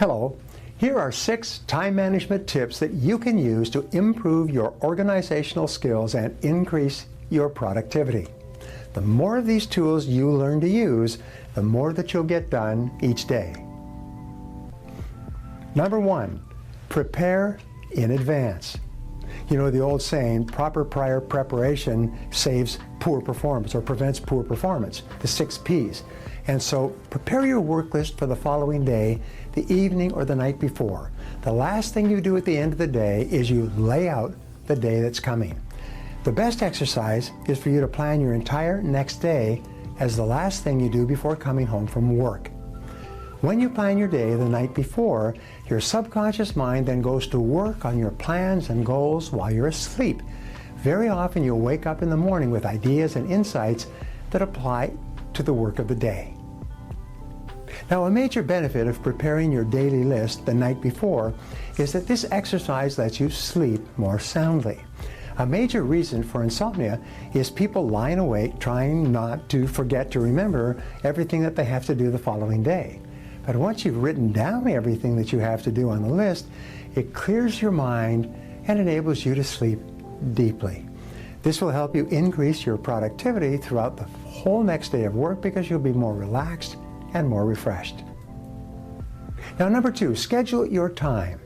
Hello, here are 6 time management tips that you can use to improve your organizational skills and increase your productivity. The more of these tools you learn to use, the more that you'll get done each day. Number 1, prepare in advance. You know the old saying, proper prior preparation saves poor performance or prevents poor performance, the 6 P's. And so prepare your work list for the following day, the evening or the night before. The last thing you do at the end of the day is you lay out the day that's coming. The best exercise is for you to plan your entire next day as the last thing you do before coming home from work. When you plan your day the night before, your subconscious mind then goes to work on your plans and goals while you're asleep. Very often you'll wake up in the morning with ideas and insights that apply to the work of the day. Now, a major benefit of preparing your daily list the night before is that this exercise lets you sleep more soundly. A major reason for insomnia is people lying awake trying not to forget to remember everything that they have to do the following day. But once you've written down everything that you have to do on the list, it clears your mind and enables you to sleep deeply. This will help you increase your productivity throughout the whole next day of work because you'll be more relaxed and more refreshed. Now, number 2, schedule your time.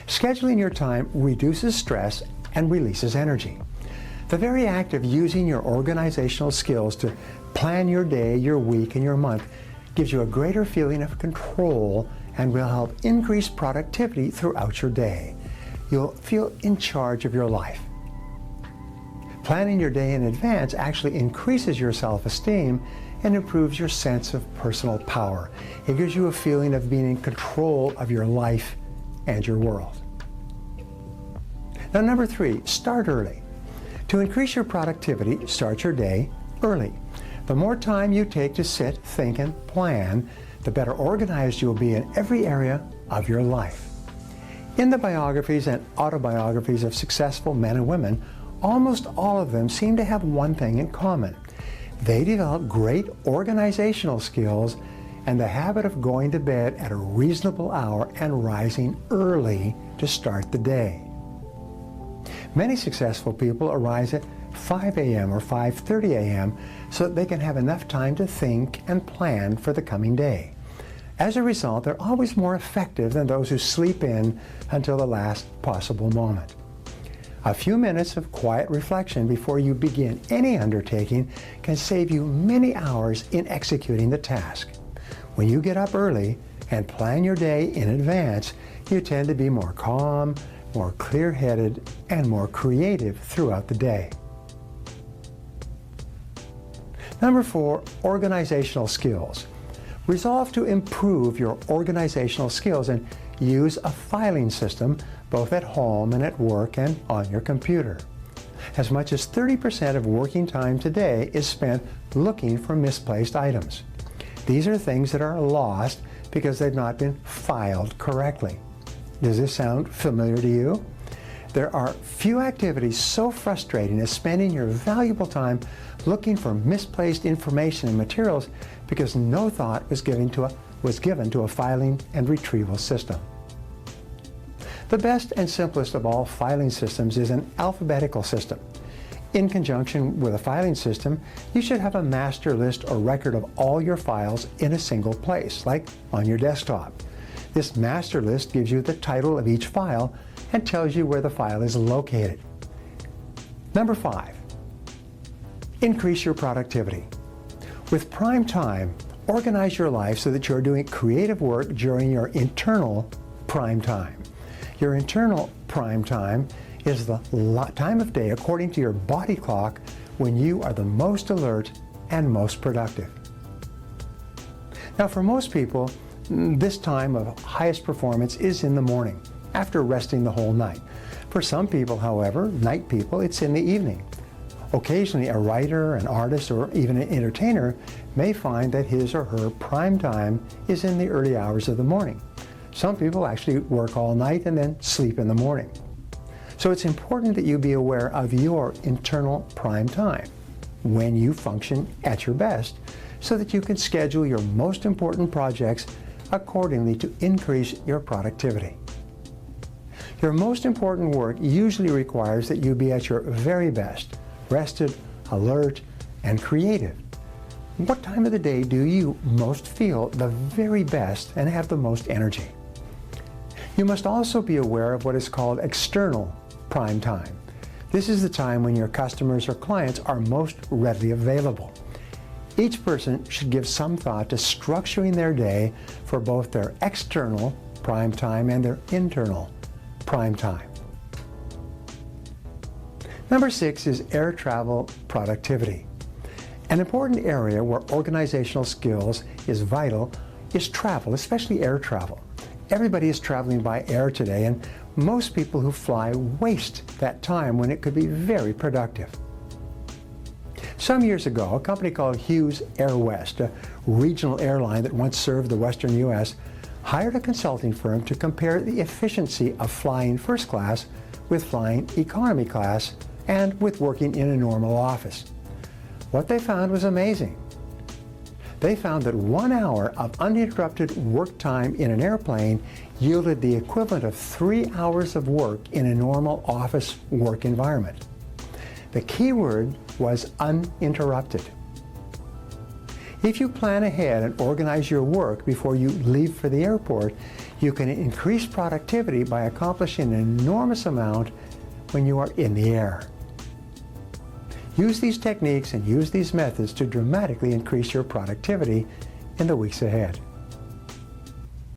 Scheduling your time reduces stress and releases energy. The very act of using your organizational skills to plan your day, your week, and your month gives you a greater feeling of control and will help increase productivity throughout your day. You'll feel in charge of your life. Planning your day in advance actually increases your self-esteem and improves your sense of personal power. It gives you a feeling of being in control of your life and your world. Now, number 3, start early. To increase your productivity, start your day early. The more time you take to sit, think, and plan, the better organized you'll be in every area of your life. In the biographies and autobiographies of successful men and women, almost all of them seem to have one thing in common. They develop great organizational skills and the habit of going to bed at a reasonable hour and rising early to start the day. Many successful people arise at 5 a.m. or 5:30 a.m. so that they can have enough time to think and plan for the coming day. As a result, they're always more effective than those who sleep in until the last possible moment. A few minutes of quiet reflection before you begin any undertaking can save you many hours in executing the task. When you get up early and plan your day in advance, you tend to be more calm, more clear-headed, and more creative throughout the day. Number 4, organizational skills. Resolve to improve your organizational skills and use a filing system both at home and at work and on your computer. As much as 30% of working time today is spent looking for misplaced items. These are things that are lost because they've not been filed correctly. Does this sound familiar to you? There are few activities so frustrating as spending your valuable time looking for misplaced information and materials because no thought was given to a filing and retrieval system. The best and simplest of all filing systems is an alphabetical system. In conjunction with a filing system, you should have a master list or record of all your files in a single place, like on your desktop. This master list gives you the title of each file and tells you where the file is located. Number 5, increase your productivity. With prime time, organize your life so that you're doing creative work during your internal prime time. Your internal prime time is the time of day according to your body clock when you are the most alert and most productive. Now, for most people, this time of highest performance is in the morning, after resting the whole night. For some people, however, night people, it's in the evening. Occasionally, a writer, an artist, or even an entertainer may find that his or her prime time is in the early hours of the morning. Some people actually work all night and then sleep in the morning. So it's important that you be aware of your internal prime time, when you function at your best, so that you can schedule your most important projects accordingly to increase your productivity. Your most important work usually requires that you be at your very best, rested, alert, and creative. What time of the day do you most feel the very best and have the most energy? You must also be aware of what is called external prime time. This is the time when your customers or clients are most readily available. Each person should give some thought to structuring their day for both their external prime time and their internal prime time. Number 6 is air travel productivity. An important area where organizational skills is vital is travel, especially air travel. Everybody is traveling by air today, and most people who fly waste that time when it could be very productive. Some years ago, a company called Hughes Air West, a regional airline that once served the western U.S., hired a consulting firm to compare the efficiency of flying first class with flying economy class and with working in a normal office. What they found was amazing. They found that 1 hour of uninterrupted work time in an airplane yielded the equivalent of 3 hours of work in a normal office work environment. The key word was uninterrupted. If you plan ahead and organize your work before you leave for the airport, you can increase productivity by accomplishing an enormous amount when you are in the air. Use these techniques and use these methods to dramatically increase your productivity in the weeks ahead.